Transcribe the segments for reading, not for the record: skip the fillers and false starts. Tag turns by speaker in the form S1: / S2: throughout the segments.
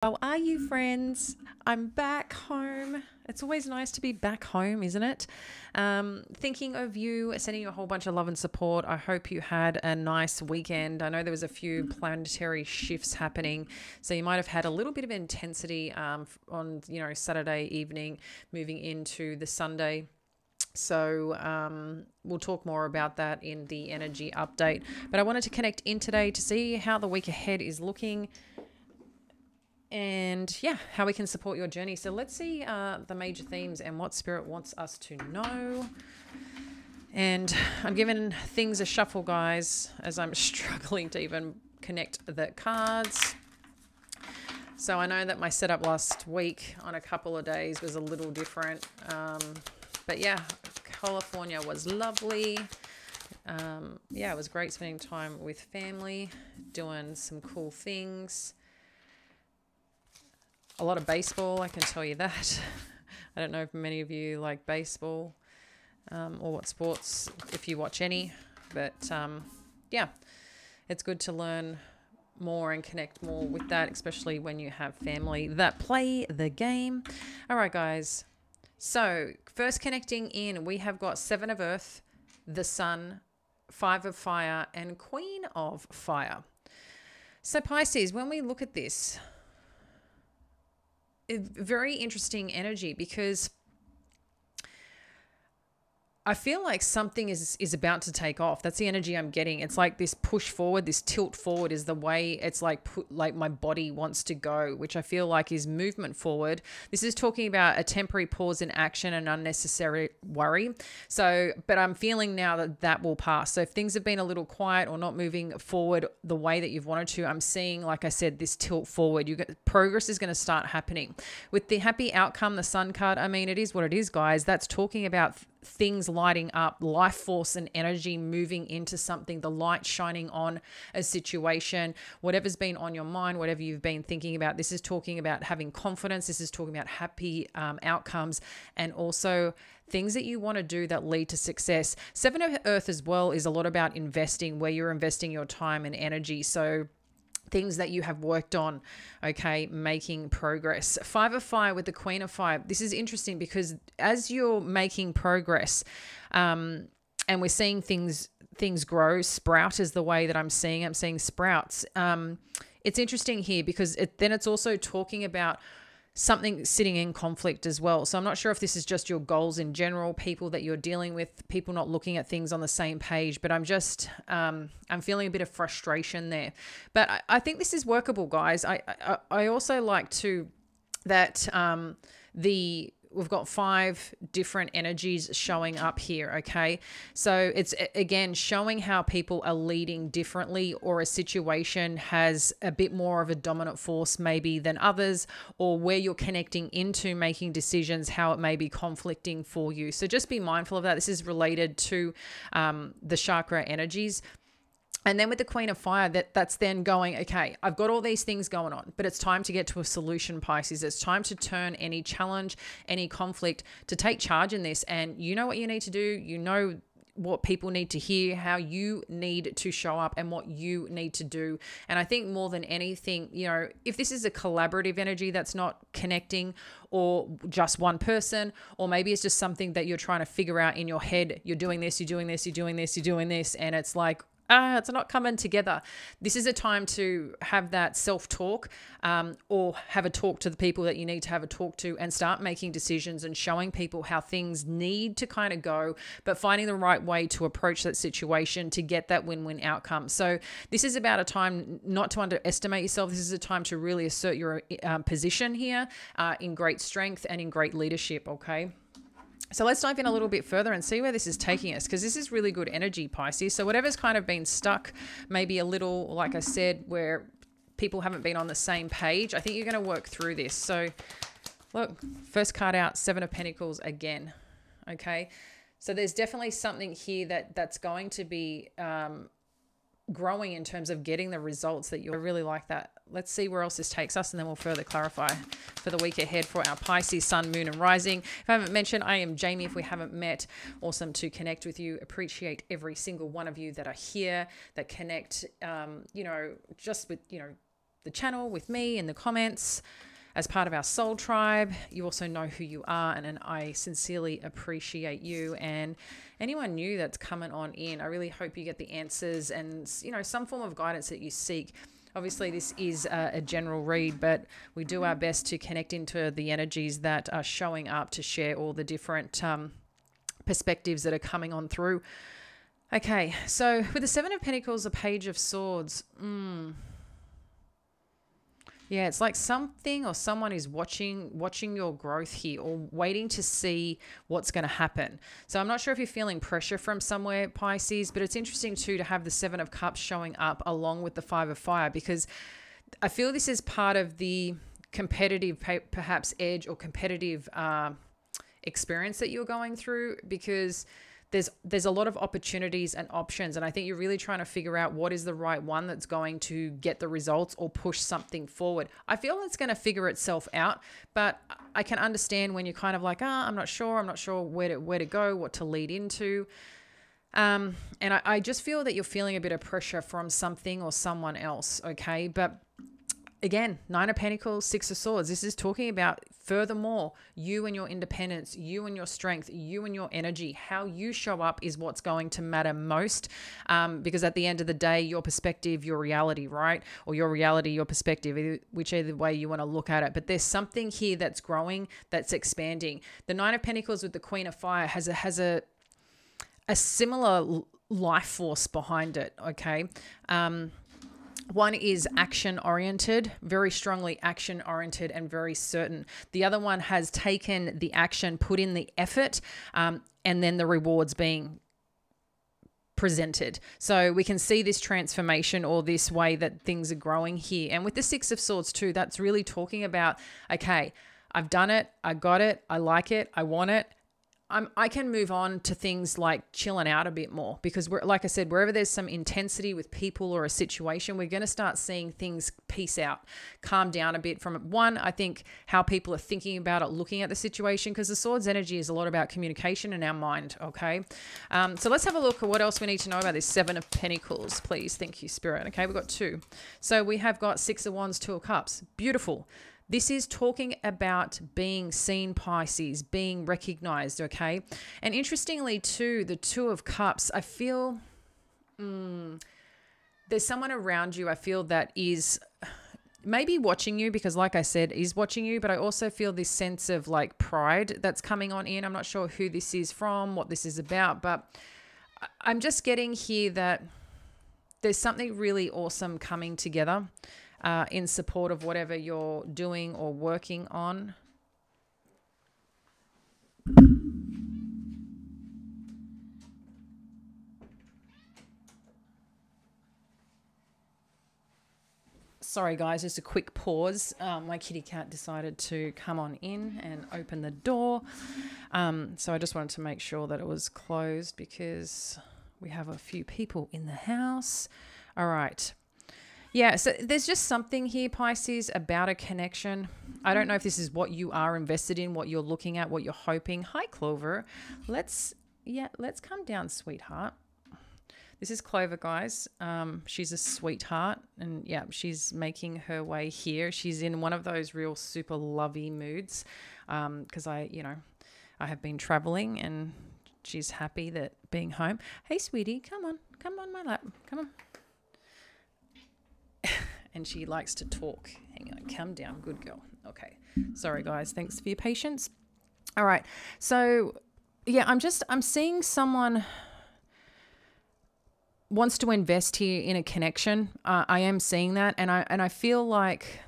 S1: How are you, friends? I'm back home. It's always nice to be back home, isn't it? Thinking of you, sending you a whole bunch of love and support. I hope you had a nice weekend. I know there was a few planetary shifts happening, so you might have had a little bit of intensity on Saturday evening, moving into the Sunday. So we'll talk more about that in the energy update. But I wanted to connect in today to see how the week ahead is looking. And yeah, how we can support your journey. So let's see the major themes and what Spirit wants us to know. And I'm giving things a shuffle, guys, as I'm struggling to even connect the cards. So I know that my setup last week on a couple of days was a little different. But yeah, California was lovely. Yeah, it was great spending time with family, doing some cool things. A lot of baseball, I can tell you that. I don't know if many of you like baseball or what sports, if you watch any. But yeah, it's good to learn more and connect more with that, especially when you have family that play the game. All right, guys. So first connecting in, we have got 7 of Earth, the Sun, 5 of Fire, and Queen of Fire. So Pisces, when we look at this, very interesting energy, because I feel like something is about to take off. That's the energy I'm getting. It's like this push forward, this tilt forward is the way it's like my body wants to go, which I feel like is movement forward. This is talking about a temporary pause in action and unnecessary worry. So, but I'm feeling now that that will pass. So if things have been a little quiet or not moving forward the way that you've wanted to, I'm seeing, like I said, this tilt forward. Progress is going to start happening. With the happy outcome, the Sun card, I mean, it is what it is, guys. That's talking about things lighting up, life force and energy moving into something, the light shining on a situation, whatever's been on your mind, whatever you've been thinking about. This is talking about having confidence. This is talking about happy outcomes, and also things that you want to do that lead to success. 7 of Earth as well is a lot about investing, where you're investing your time and energy. So things that you have worked on, okay, making progress. 5 of Fire with the Queen of Fire. This is interesting because as you're making progress, and we're seeing things grow, sprout is the way that I'm seeing sprouts. It's interesting here because then it's also talking about something sitting in conflict as well. So I'm not sure if this is just your goals in general, people that you're dealing with, people not looking at things on the same page, but I'm just, I'm feeling a bit of frustration there. But I think this is workable, guys. I also like to, that we've got 5 different energies showing up here, okay? So it's, again, showing how people are leading differently, or a situation has a bit more of a dominant force maybe than others, or where you're connecting into making decisions, how it may be conflicting for you. So just be mindful of that. This is related to the chakra energies. And then with the Queen of Fire, that's then going, okay, I've got all these things going on, but it's time to get to a solution, Pisces. It's time to turn any challenge, any conflict, to take charge in this. And you know what you need to do. You know what people need to hear, how you need to show up, and what you need to do. And I think more than anything, if this is a collaborative energy that's not connecting, or just one person, or maybe it's just something that you're trying to figure out in your head, you're doing this, you're doing this, you're doing this, you're doing this, and it's like, it's not coming together. This is a time to have that self-talk, or have a talk to the people that you need to have a talk to, and start making decisions and showing people how things need to kind of go, but finding the right way to approach that situation to get that win-win outcome. So this is about a time not to underestimate yourself. This is a time to really assert your position here in great strength and in great leadership, okay? So let's dive in a little bit further and see where this is taking us, because this is really good energy, Pisces. So whatever's kind of been stuck, maybe a little, like I said, where people haven't been on the same page, I think you're going to work through this. So look, first card out, 7 of Pentacles again, okay? So there's definitely something here that's going to be growing in terms of getting the results that you really like that. Let's see where else this takes us, and then we'll further clarify for the week ahead for our Pisces Sun, Moon, and Rising. If I haven't mentioned, I am Jamie. If we haven't met, awesome to connect with you. Appreciate every single one of you that are here, that connect, just with, the channel with me in the comments as part of our soul tribe. You also know who you are, and I sincerely appreciate you. And anyone new that's coming on in, I really hope you get the answers and, you know, some form of guidance that you seek. Obviously, this is a general read, but we do our best to connect into the energies that are showing up to share all the different perspectives that are coming on through. Okay, so with the Seven of Pentacles, a Page of Swords. Yeah, it's like something or someone is watching your growth here, or waiting to see what's going to happen. So I'm not sure if you're feeling pressure from somewhere, Pisces, but it's interesting too to have the Seven of Cups showing up along with the Five of Fire, because I feel this is part of the competitive, perhaps edge or competitive experience that you're going through, because there's a lot of opportunities and options, and I think you're really trying to figure out what is the right one that's going to get the results or push something forward. I feel it's going to figure itself out, but I can understand when you're kind of like, I'm not sure where to go, what to lead into. And I just feel that you're feeling a bit of pressure from something or someone else, okay? But again, Nine of Pentacles, Six of Swords. This is talking about, furthermore, you and your independence, you and your strength, you and your energy. How you show up is what's going to matter most, because at the end of the day, your perspective, your reality, right? Or your reality, your perspective, whichever way you want to look at it. But there's something here that's growing, that's expanding. The Nine of Pentacles with the Queen of Fire has a similar life force behind it, okay? One is action-oriented, very strongly action-oriented and very certain. The other one has taken the action, put in the effort, and then the rewards being presented. So we can see this transformation, or this way that things are growing here. And with the Six of Swords too, that's really talking about, okay, I've done it, I got it, I like it, I want it. I can move on to things like chilling out a bit more, because like I said, wherever there's some intensity with people or a situation, we're going to start seeing things peace out, calm down a bit from one. I think how people are thinking about it, looking at the situation, because the Swords energy is a lot about communication in our mind. Okay. So let's have a look at what else we need to know about this Seven of Pentacles, please. Thank you, Spirit. Okay. We've got two. So we have got Six of Wands, Two of Cups. Beautiful. This is talking about being seen, Pisces, being recognized, okay? And interestingly too, the Two of Cups, I feel there's someone around you, I feel, that is maybe watching you, because like I said, is watching you, but I also feel this sense of like pride that's coming on in. I'm not sure who this is from, what this is about, but I'm just getting here that there's something really awesome coming together in support of whatever you're doing or working on. Sorry guys, just a quick pause. My kitty cat decided to come on in and open the door. So I just wanted to make sure that it was closed, because we have a few people in the house. All right. Yeah, so there's just something here, Pisces, about a connection. I don't know if this is what you are invested in, what you're looking at, what you're hoping. Hi, Clover. Let's come down, sweetheart. This is Clover, guys. She's a sweetheart, and yeah, she's making her way here. She's in one of those real super lovey moods, because I have been traveling, and she's happy that being home. Hey, sweetie, come on my lap, come on. And she likes to talk. Hang on, calm down, good girl. Okay, sorry guys, thanks for your patience. All right, so yeah, I'm seeing someone wants to invest here in a connection. I am seeing that, and I feel like,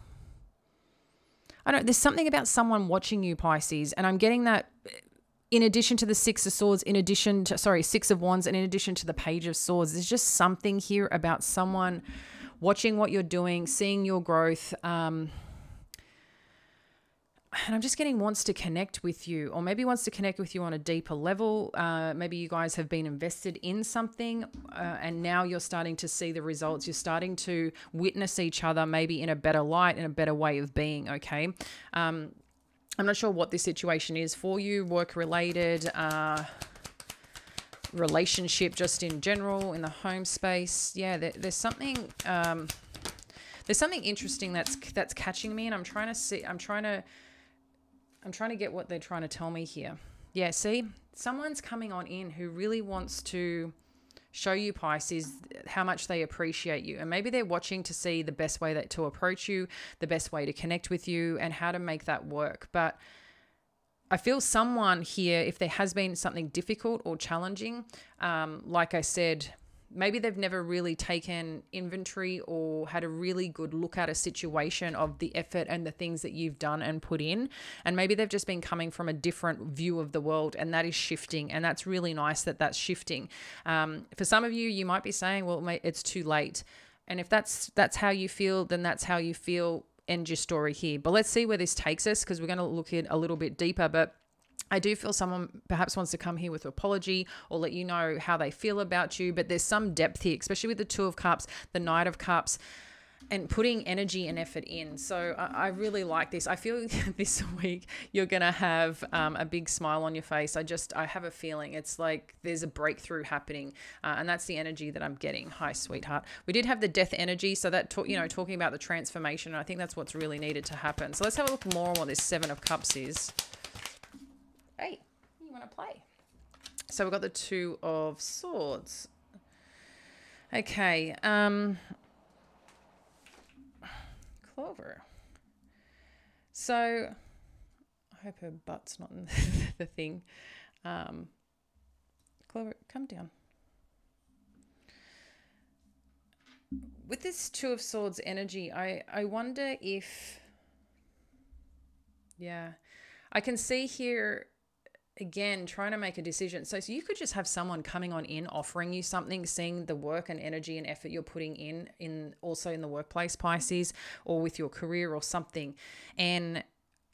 S1: there's something about someone watching you, Pisces, and I'm getting that in addition to the Six of Swords, Six of Wands, and in addition to the Page of Swords. There's just something here about someone watching what you're doing, seeing your growth, and I'm just getting wants to connect with you, or maybe wants to connect with you on a deeper level. Maybe you guys have been invested in something, and now you're starting to see the results. You're starting to witness each other maybe in a better light, in a better way of being, okay? I'm not sure what this situation is for you, work-related, relationship just in general, in the home space. Yeah, there's something There's something interesting that's catching me, and I'm trying to get what they're trying to tell me here. Yeah, see, someone's coming on in who really wants to show you, Pisces, how much they appreciate you. And maybe they're watching to see the best way to approach you, the best way to connect with you, and how to make that work. But I feel someone here, if there has been something difficult or challenging, like I said, maybe they've never really taken inventory or had a really good look at a situation of the effort and the things that you've done and put in. And maybe they've just been coming from a different view of the world, and that is shifting. And that's really nice that that's shifting. For some of you, you might be saying, well, mate, it's too late. And if that's how you feel, then that's how you feel. End your story here. But let's see where this takes us, because we're going to look in a little bit deeper. But I do feel someone perhaps wants to come here with an apology or let you know how they feel about you. But there's some depth here, especially with the Two of Cups, the Knight of Cups, and putting energy and effort in. So I really like this. I feel this week you're going to have a big smile on your face. I have a feeling it's like there's a breakthrough happening. And that's the energy that I'm getting. Hi, sweetheart. We did have the death energy. So that, talking about the transformation, I think that's what's really needed to happen. So let's have a look more on what this Seven of Cups is. Hey, you want to play? So we've got the Two of Swords. Okay. Clover. So I hope her butt's not in the thing. Clover, come down. With this Two of Swords energy, I wonder if, yeah, I can see here again trying to make a decision. So you could just have someone coming on in, offering you something, seeing the work and energy and effort you're putting in also in the workplace, Pisces, or with your career or something. And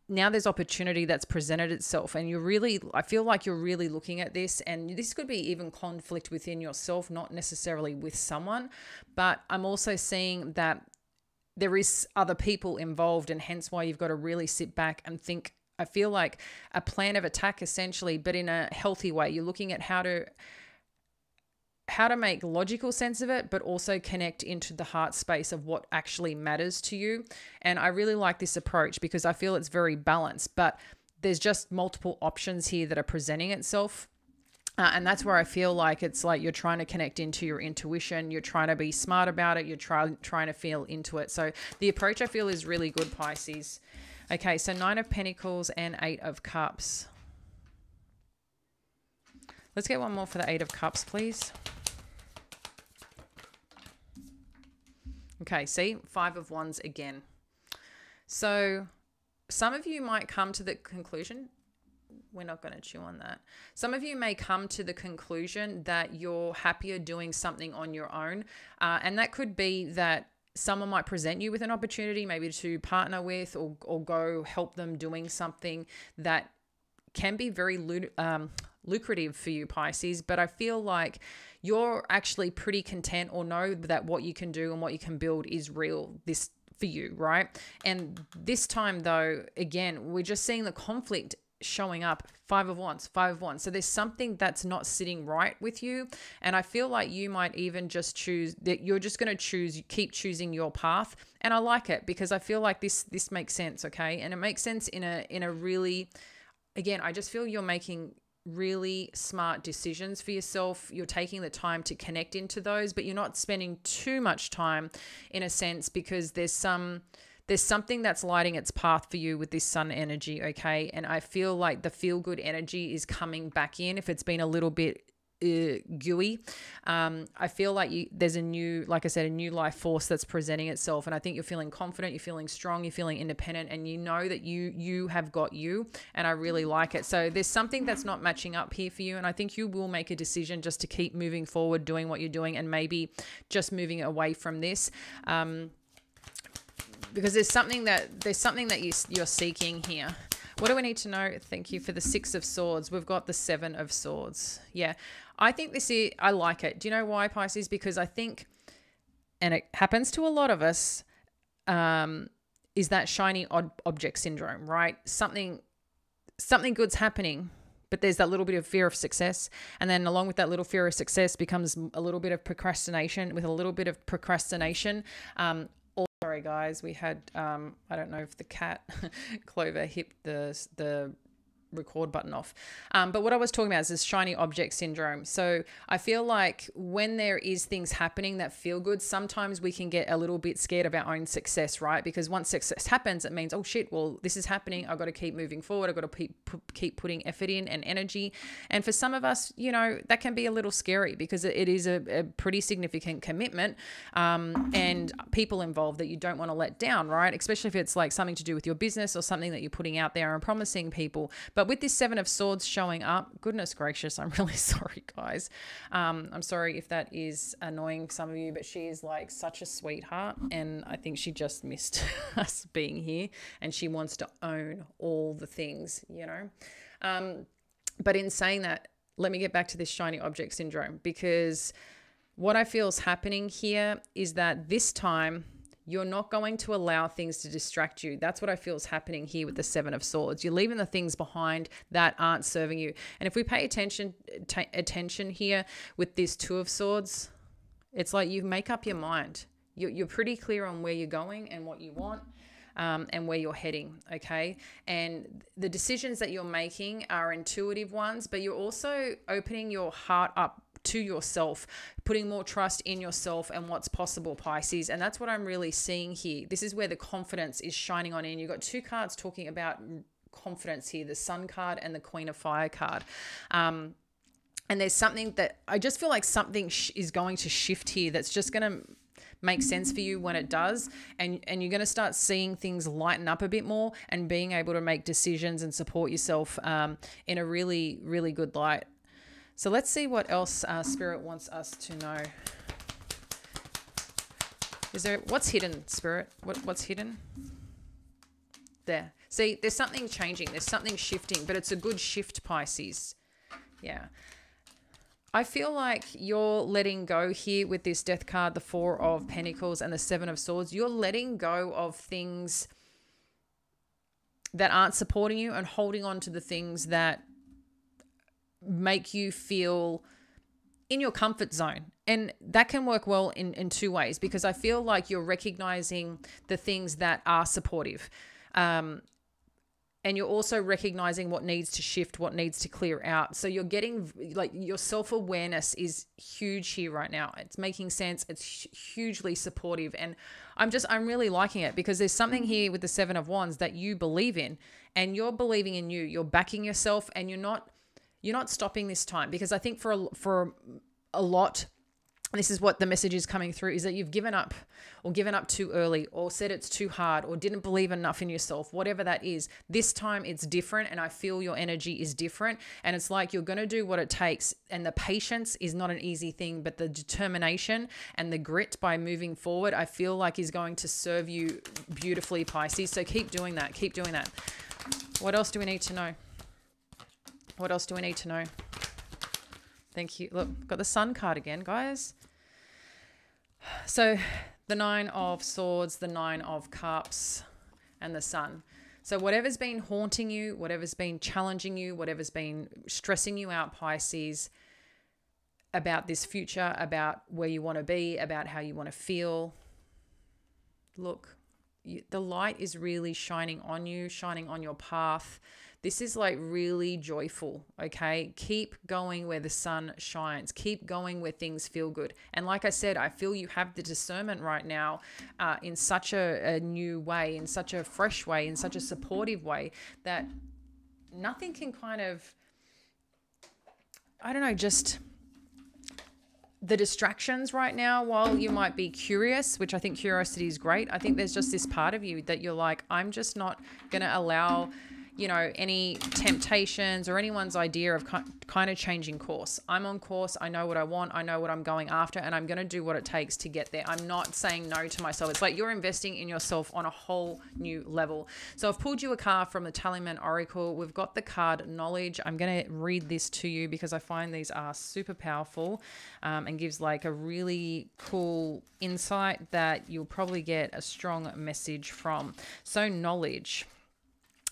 S1: now there's opportunity that's presented itself, and I feel like you're really looking at this, and this could be even conflict within yourself, not necessarily with someone, but I'm also seeing that there is other people involved, and hence why you've got to really sit back and think. I feel like a plan of attack essentially, but in a healthy way. You're looking at how to make logical sense of it, but also connect into the heart space of what actually matters to you. And I really like this approach because I feel it's very balanced, but there's just multiple options here that are presenting itself. And that's where I feel like it's like you're trying to connect into your intuition. You're trying to be smart about it. You're trying to feel into it. So the approach I feel is really good, Pisces. Okay, so 9 of Pentacles and 8 of Cups. Let's get one more for the 8 of Cups, please. Okay, see, 5 of Wands again. So some of you might come to the conclusion, we're not going to chew on that. Some of you may come to the conclusion that you're happier doing something on your own. And that could be that someone might present you with an opportunity maybe to partner with or go help them doing something that can be very lucrative for you, Pisces. But I feel like you're actually pretty content or know that what you can do and what you can build is real for you, right? And this time though, again, we're just seeing the conflict showing up. 5 of Wands. So there's something that's not sitting right with you. And I feel like you might even just choose that you're just going to keep choosing your path. And I like it because I feel like this makes sense. Okay. And it makes sense in a really, again, I just feel you're making really smart decisions for yourself. You're taking the time to connect into those, but you're not spending too much time in a sense because there's something that's lighting its path for you with this Sun energy, okay? And I feel like the feel-good energy is coming back in if it's been a little bit gooey. I feel like there's a new life force that's presenting itself. And I think you're feeling confident, you're feeling strong, you're feeling independent, and you know that you have got you. And I really like it. So there's something that's not matching up here for you. And I think you will make a decision just to keep moving forward, doing what you're doing, and maybe just moving away from this. Because there's something that you're seeking here. What do we need to know? Thank you for the 6 of Swords. We've got the 7 of Swords. Yeah, I think I like it. Do you know why, Pisces? Because I think, and it happens to a lot of us, is that shiny object syndrome, right? Something good's happening, but there's that little bit of fear of success. And then along with that little fear of success becomes a little bit of procrastination. With a little bit of procrastination, Sorry, guys. We had, I don't know if the cat, Clover, hit the record button off. But what I was talking about is this shiny object syndrome. So I feel like when there is things happening that feel good, sometimes we can get a little bit scared of our own success, right? Because once success happens, it means, oh shit, well, this is happening. I've got to keep moving forward. I've got to keep putting effort in and energy. And for some of us, you know, that can be a little scary because it is a pretty significant commitment and people involved that you don't want to let down, right? Especially if it's like something to do with your business or something that you're putting out there and promising people. But with this Seven of Swords showing up, goodness gracious, I'm really sorry, guys. I'm sorry if that is annoying some of you, but she is like such a sweetheart. And I think she just missed us being here and she wants to own all the things, you know. But in saying that, let me get back to this shiny object syndrome, because what I feel is happening here is that this time you're not going to allow things to distract you. That's what I feel is happening here with the Seven of Swords. You're leaving the things behind that aren't serving you. And if we pay attention here with this Two of Swords, it's like you make up your mind. You're pretty clear on where you're going and what you want. And where you're heading, okay? And the decisions that you're making are intuitive ones, but you're also opening your heart up to yourself, putting more trust in yourself and what's possible, Pisces. And that's what I'm really seeing here. This is where the confidence is shining on in. You've got two cards talking about confidence here, the Sun card and the Queen of Fire card. And there's something that I just feel like something is going to shift here that's just going to make sense for you when it does, and you're going to start seeing things lighten up a bit more and being able to make decisions and support yourself in a really, really good light. So let's see what else Spirit wants us to know. Is there, what's hidden, Spirit? What's hidden? There. See, there's something changing. There's something shifting, but it's a good shift, Pisces. Yeah. I feel like you're letting go here with this Death card, the Four of Pentacles and the Seven of Swords. You're letting go of things that aren't supporting you and holding on to the things that make you feel in your comfort zone. And that can work well in two ways, because I feel like you're recognizing the things that are supportive. And you're also recognizing what needs to shift, what needs to clear out. So you're getting, like, your self-awareness is huge here right now. It's making sense. It's hugely supportive. And I'm really liking it, because there's something here with the Seven of Wands that you believe in, and you're believing in you. You're backing yourself, and you're not stopping this time, because I think for a lot, and this is what the message is coming through, is that you've given up too early, or said it's too hard, or didn't believe enough in yourself, whatever that is. This time it's different, and I feel your energy is different, and it's like you're going to do what it takes. And the patience is not an easy thing, but the determination and the grit by moving forward, I feel like is going to serve you beautifully, Pisces. So keep doing that. Keep doing that. What else do we need to know? What else do we need to know? Thank you. Look, got the Sun card again, guys. So the Nine of Swords, the Nine of Cups, and the Sun. So whatever's been haunting you, whatever's been challenging you, whatever's been stressing you out, Pisces, about this future, about where you want to be, about how you want to feel. Look, the light is really shining on you, shining on your path. This is like really joyful, okay? Keep going where the sun shines. Keep going where things feel good. And like I said, I feel you have the discernment right now in such a new way, in such a fresh way, in such a supportive way, that nothing can kind of, I don't know, just the distractions right now, while you might be curious, which I think curiosity is great, I think there's just this part of you that you're like, I'm just not going to allow, you know, any temptations or anyone's idea of kind of changing course. I'm on course. I know what I want. I know what I'm going after, and I'm going to do what it takes to get there. I'm not saying no to myself. It's like you're investing in yourself on a whole new level. So I've pulled you a card from the Tallyman Oracle. We've got the card Knowledge. I'm going to read this to you because I find these are super powerful and gives like a really cool insight that you'll probably get a strong message from. So Knowledge.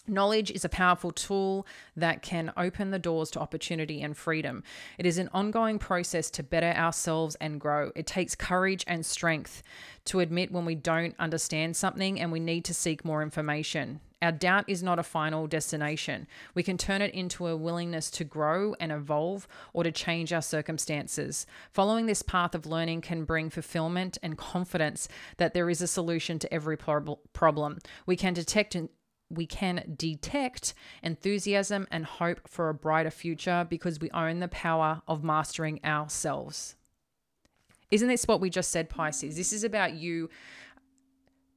S1: Knowledge is a powerful tool that can open the doors to opportunity and freedom. It is an ongoing process to better ourselves and grow. It takes courage and strength to admit when we don't understand something and we need to seek more information. Our doubt is not a final destination. We can turn it into a willingness to grow and evolve or to change our circumstances. Following this path of learning can bring fulfillment and confidence that there is a solution to every problem. We can detect enthusiasm and hope for a brighter future because we own the power of mastering ourselves. Isn't this what we just said, Pisces? This is about you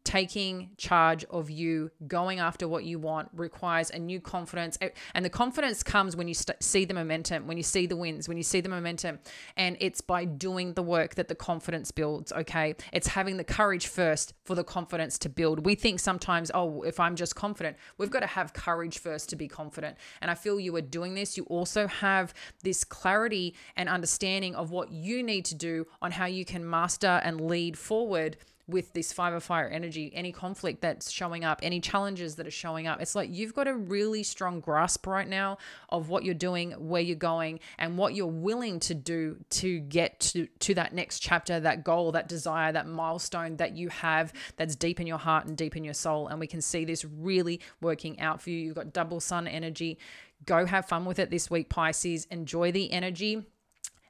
S1: taking charge of you, going after what you want requires a new confidence. And the confidence comes when you see the momentum, when you see the wins, when you see the momentum. And it's by doing the work that the confidence builds, okay? It's having the courage first for the confidence to build. We think sometimes, oh, if I'm just confident, we've got to have courage first to be confident. And I feel you are doing this. You also have this clarity and understanding of what you need to do on how you can master and lead forward with this 5 of fire energy, any conflict that's showing up, any challenges that are showing up. It's like you've got a really strong grasp right now of what you're doing, where you're going, and what you're willing to do to get to that next chapter, that goal, that desire, that milestone that you have that's deep in your heart and deep in your soul. And we can see this really working out for you. You've got double sun energy. Go have fun with it this week, Pisces. Enjoy the energy.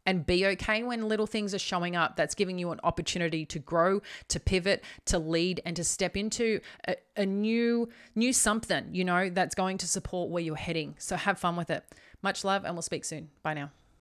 S1: And be okay when little things are showing up. That's giving you an opportunity to grow, to pivot, to lead, and to step into a new something, that's going to support where you're heading. So have fun with it. Much love, and we'll speak soon. Bye now.